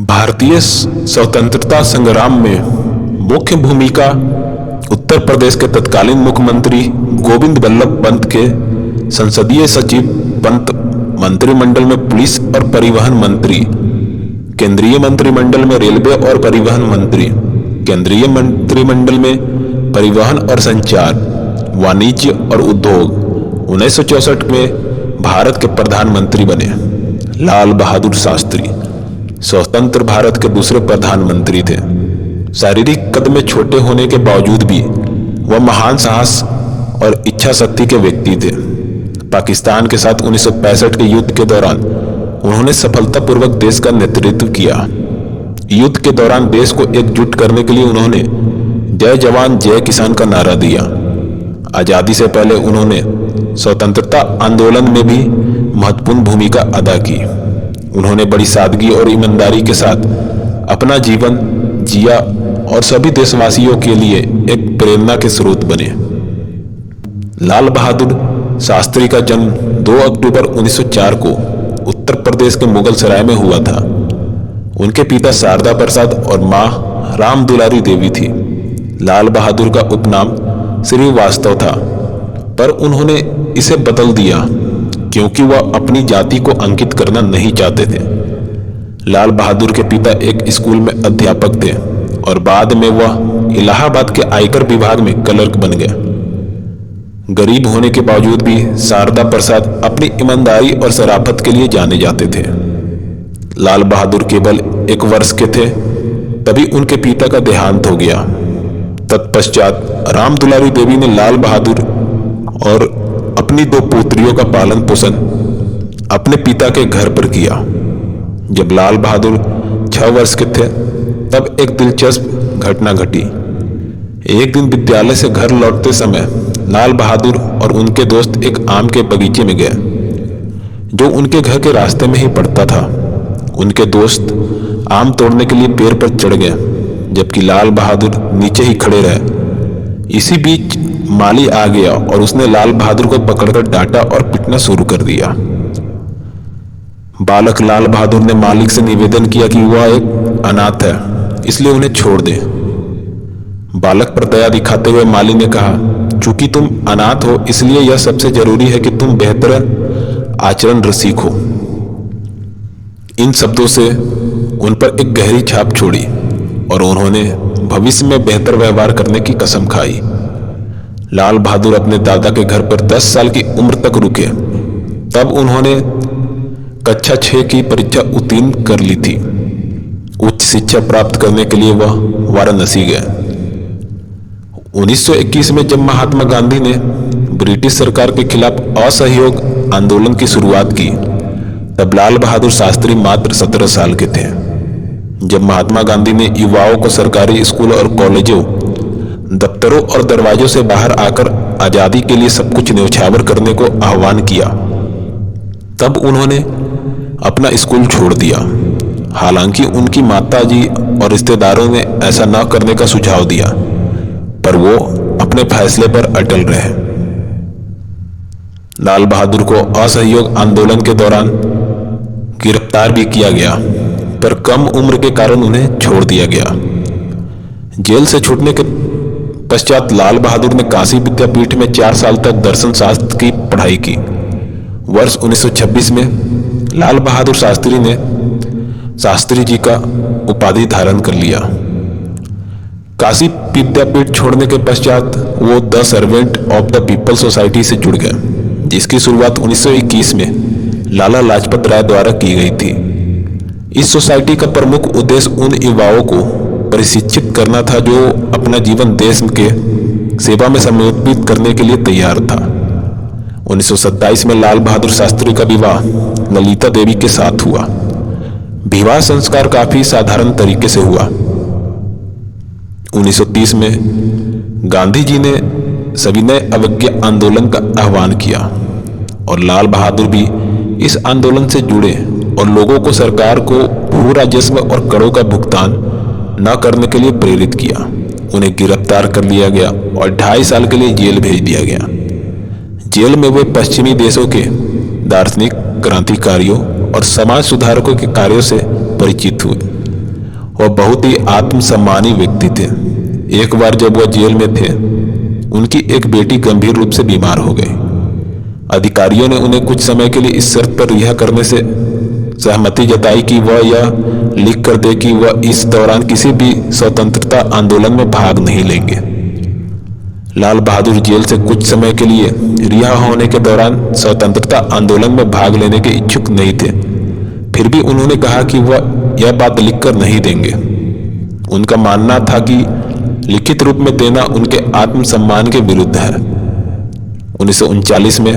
भारतीय स्वतंत्रता संग्राम में मुख्य भूमिका उत्तर प्रदेश के तत्कालीन मुख्यमंत्री गोविंद वल्लभ पंत के, संसदीय सचिव पंत, मंत्रिमंडल में पुलिस और परिवहन मंत्री, केंद्रीय मंत्रिमंडल में रेलवे और परिवहन मंत्री, केंद्रीय मंत्रिमंडल में परिवहन और संचार, वाणिज्य और उद्योग। 1964 में भारत के प्रधानमंत्री बने। लाल बहादुर शास्त्री स्वतंत्र भारत के दूसरे प्रधानमंत्री थे। शारीरिक कद में छोटे होने के बावजूद भी वह महान साहस और इच्छा शक्ति के व्यक्ति थे। पाकिस्तान के साथ 1965 के युद्ध के दौरान उन्होंने सफलतापूर्वक देश का नेतृत्व किया। युद्ध के दौरान देश को एकजुट करने के लिए उन्होंने जय जवान जय किसान का नारा दिया। आजादी से पहले उन्होंने स्वतंत्रता आंदोलन में भी महत्वपूर्ण भूमिका अदा की। उन्होंने बड़ी सादगी और ईमानदारी के साथ अपना जीवन जिया और सभी देशवासियों के लिए एक प्रेरणा के स्रोत बने। लाल बहादुर शास्त्री का जन्म 2 अक्टूबर 1904 को उत्तर प्रदेश के मुगल सराय में हुआ था। उनके पिता शारदा प्रसाद और मां राम दुलारी देवी थी। लाल बहादुर का उपनाम श्रीवास्तव था, पर उन्होंने इसे बदल दिया क्योंकि वह अपनी जाति को अंकित करना नहीं चाहते थे। लाल बहादुर के पिता एक स्कूल में अध्यापक थे और बाद में वह इलाहाबाद के आयकर विभाग में क्लर्क बन गए। गरीब होने के बावजूद भी शारदा प्रसाद अपनी ईमानदारी और शराफत के लिए जाने जाते थे। लाल बहादुर केवल 1 वर्ष के थे तभी उनके पिता का देहांत हो गया। तत्पश्चात राम दुलारी देवी ने लाल बहादुर और अपनी 2 पुत्रियों का पालन पोषण अपने पिता के घर पर किया। जब लाल बहादुर 6 वर्ष के थे तब एक दिलचस्प घटना घटी। एक दिन विद्यालय से घर लौटते समय लाल बहादुर और उनके दोस्त एक आम के बगीचे में गए जो उनके घर के रास्ते में ही पड़ता था। उनके दोस्त आम तोड़ने के लिए पेड़ पर चढ़ गए जबकि लाल बहादुर नीचे ही खड़े रहे। इसी बीच माली आ गया और उसने लाल बहादुर को पकड़कर डांटा और पीटना शुरू कर दिया। बालक लाल बहादुर ने मालिक से निवेदन किया कि वह एक अनाथ है, इसलिए उन्हें छोड़ दे। बालक पर दया दिखाते हुए माली ने कहा, चूंकि तुम अनाथ हो इसलिए यह सबसे जरूरी है कि तुम बेहतर आचरण सीखो। इन शब्दों से उन पर एक गहरी छाप छोड़ी और उन्होंने भविष्य में बेहतर व्यवहार करने की कसम खाई। लाल बहादुर अपने दादा के घर पर 10 साल की उम्र तक रुके। तब उन्होंने कक्षा 6 की परीक्षा उत्तीर्ण कर ली थी। उच्च शिक्षा प्राप्त करने के लिए वह वाराणसी गए। 1921 में जब महात्मा गांधी ने ब्रिटिश सरकार के खिलाफ असहयोग आंदोलन की शुरुआत की तब लाल बहादुर शास्त्री मात्र 17 साल के थे। जब महात्मा गांधी ने युवाओं को सरकारी स्कूल और कॉलेजों, दफ्तरों और दरवाजों से बाहर आकर आजादी के लिए सब कुछ न्यौछावर करने को आह्वान किया तब उन्होंने अपना स्कूल छोड़ दिया। हालांकि उनकी माताजी और रिश्तेदारों ने ऐसा न करने का सुझाव दिया, पर वो अपने फैसले पर अटल रहे। लाल बहादुर को असहयोग आंदोलन के दौरान गिरफ्तार भी किया गया, पर कम उम्र के कारण उन्हें छोड़ दिया गया। जेल से छूटने के पश्चात लाल बहादुर ने काशी विद्यापीठ में 4 साल तक दर्शन शास्त्र की पढ़ाई की। वर्ष 1926 में लाल बहादुर शास्त्री ने शास्त्री जी का उपाधि धारण कर लिया। काशी विद्यापीठ छोड़ने के पश्चात वो the servant of the people society से जुड़ गए, जिसकी शुरुआत 1921 में लाला लाजपत राय द्वारा की गई थी। इस सोसाइटी का प्रमुख उद्देश्य उन युवाओं को प्रशिक्षित करना था जो अपना जीवन देश के सेवा में समर्पित करने के लिए तैयार था। 1927 में लाल बहादुर शास्त्री का विवाह ललिता देवी के साथ हुआ। विवाह संस्कार काफी साधारण तरीके से हुआ। 1930 में गांधी जी ने सविनय अवज्ञा आंदोलन का आह्वान किया और लाल बहादुर भी इस आंदोलन से जुड़े और लोगों को सरकार को भू राजस्व और करों का भुगतान न करने के लिए प्रेरित किया। उन्हें गिरफ्तार कर लिया गया और 2.5 साल के लिए जेल भेज दिया गया। जेल में वे पश्चिमी देशों के दार्शनिक, क्रांतिकारियों और समाज सुधारकों के कार्यों से परिचित हुए। वह बहुत ही आत्मसम्मानी व्यक्ति थे। एक बार जब वह जेल में थे, उनकी एक बेटी गंभीर रूप से बीमार हो गई। अधिकारियों ने उन्हें कुछ समय के लिए इस शर्त पर रिहा करने से सहमति जताई कि वह यह लिख कर दे कि वह इस दौरान किसी भी स्वतंत्रता आंदोलन में भाग नहीं लेंगे। लाल बहादुर जेल से कुछ समय के लिए रिहा होने के दौरान स्वतंत्रता आंदोलन में भाग लेने के इच्छुक नहीं थे। फिर भी उन्होंने कहा कि वह यह बात लिखकर नहीं देंगे। उनका मानना था कि लिखित रूप में देना उनके आत्मसम्मान के विरुद्ध है। 1939 में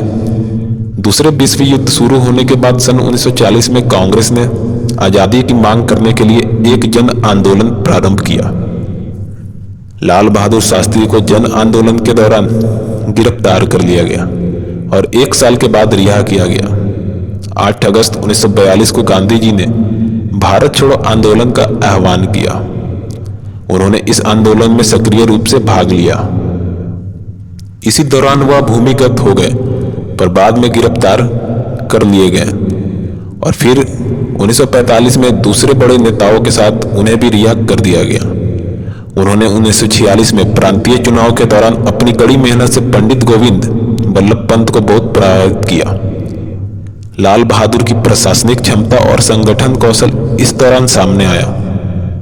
दूसरे विश्व युद्ध शुरू होने के बाद सन 1940 में कांग्रेस ने आजादी की मांग करने के लिए एक जन आंदोलन प्रारंभ किया। लाल बहादुर शास्त्री को जन आंदोलन के दौरान गिरफ्तार कर लिया गया और 1 साल के बाद रिहा किया गया। 8 अगस्त 1942 को गांधी जी ने भारत छोड़ो आंदोलन का आह्वान किया। उन्होंने इस आंदोलन में सक्रिय रूप से भाग लिया। इसी दौरान वह भूमिगत हो गए, पर बाद में गिरफ्तार कर लिए गए और फिर 1945 में दूसरे बड़े नेताओं के साथ उन्हें भी रिहा कर दिया गया। उन्होंने 1946 में प्रांतीय चुनाव के दौरान अपनी कड़ी मेहनत से पंडित गोविंद बल्लभ पंत को बहुत प्रभावित किया। लाल बहादुर की प्रशासनिक क्षमता और संगठन कौशल इस दौरान सामने आया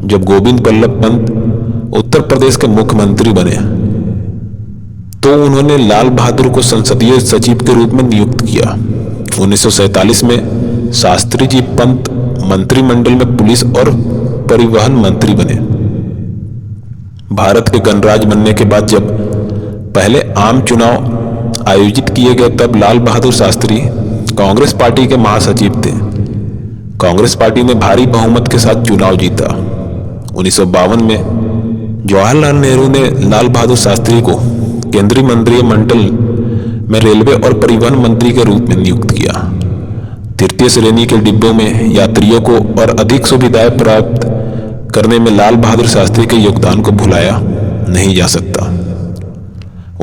जब गोविंद बल्लभ पंत उत्तर प्रदेश के मुख्यमंत्री बने, तो उन्होंने लाल बहादुर को संसदीय सचिव के रूप में नियुक्त किया। 1947 में शास्त्री जी पंत मंत्रिमंडल में पुलिस और परिवहन मंत्री बने। भारत के गणराज्य बनने के बाद जब पहले आम चुनाव आयोजित किए गए, तब लाल बहादुर शास्त्री कांग्रेस पार्टी के महासचिव थे। कांग्रेस पार्टी ने भारी बहुमत के साथ चुनाव जीता। 1952 में जवाहरलाल नेहरू ने लाल बहादुर शास्त्री को केंद्रीय मंत्रिमंडल में रेलवे और परिवहन मंत्री के रूप में नियुक्त किया। तृतीय श्रेणी के डिब्बों में यात्रियों को और अधिक सुविधाएं प्राप्त करने में लाल बहादुर शास्त्री के योगदान को भुलाया नहीं जा सकता।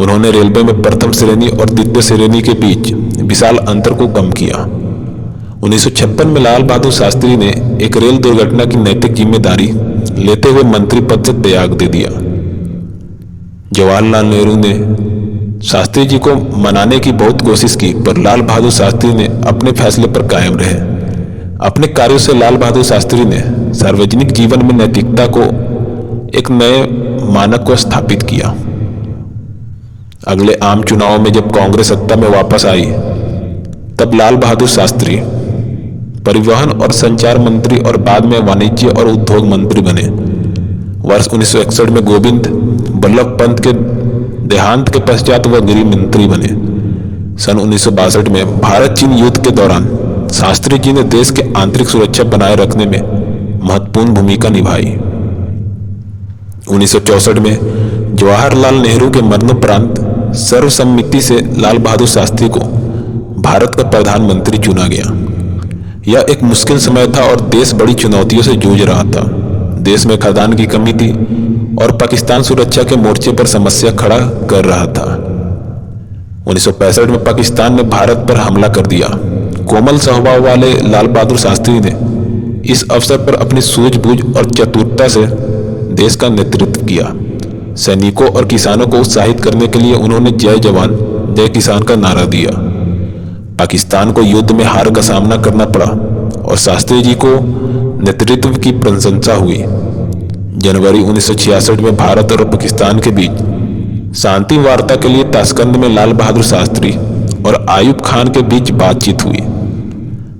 उन्होंने रेलवे में प्रथम श्रेणी और द्वितीय श्रेणी के बीच विशाल अंतर को कम किया। 1956 में लाल बहादुर शास्त्री ने एक रेल दुर्घटना की नैतिक जिम्मेदारी लेते हुए मंत्री पद से त्याग दे दिया। जवाहरलाल नेहरू ने शास्त्री जी को मनाने की बहुत कोशिश की, पर लाल बहादुर शास्त्री ने अपने फैसले पर कायम रहे। अपने कार्यों से लाल बहादुर शास्त्री ने सार्वजनिक जीवन में नैतिकता को एक नए मानक को स्थापित किया। अगले आम चुनाव में जब कांग्रेस सत्ता में वापस आई, तब लाल बहादुर शास्त्री परिवहन और संचार मंत्री और बाद में वाणिज्य और उद्योग मंत्री बने। वर्ष 1961 में गोविंद बल्लभ पंत के देहांत के पश्चात वह गृह मंत्री बने। सन 1962 में भारत चीन युद्ध के दौरान शास्त्री जी ने देश के आंतरिक सुरक्षा बनाए रखने में महत्वपूर्ण भूमिका निभाई। 1964 में जवाहरलाल नेहरू के मरणोपरांत सर्वसम्मति से लाल बहादुर शास्त्री को भारत का प्रधानमंत्री चुना गया। यह एक मुश्किल समय था और देश बड़ी चुनौतियों से जूझ रहा था। देश में खाद्यान्न की कमी थी और पाकिस्तान सुरक्षा के मोर्चे पर समस्या खड़ा कर रहा था। 1965 में पाकिस्तान ने भारत पर हमला कर दिया। कोमल स्वभाव वाले लाल बहादुर शास्त्री ने इस अवसर पर अपनी सूझबूझ और चतुरता से देश का नेतृत्व किया। सैनिकों और किसानों को उत्साहित करने के लिए उन्होंने जय जवान जय किसान का नारा दिया। पाकिस्तान को युद्ध में हार का सामना करना पड़ा और शास्त्री जी को नेतृत्व की प्रशंसा हुई। जनवरी 1966 में भारत और पाकिस्तान के बीच शांति वार्ता के लिए ताशकंद में लाल बहादुर शास्त्री और आयूब खान के बीच बातचीत हुई।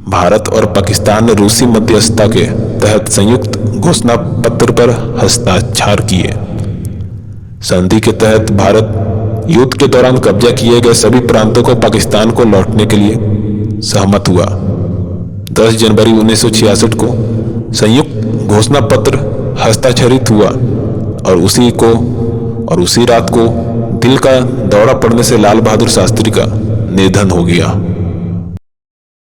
भारत और पाकिस्तान ने रूसी मध्यस्थता के तहत संयुक्त घोषणा पत्र पर हस्ताक्षर किए। संधि के तहत भारत युद्ध के दौरान कब्जा किए गए सभी प्रांतों को पाकिस्तान को लौटने के लिए सहमत हुआ। 10 जनवरी 1966 को संयुक्त घोषणा पत्र हस्ताक्षरित हुआ और उसी रात को दिल का दौरा पड़ने से लाल बहादुर शास्त्री का निधन हो गया।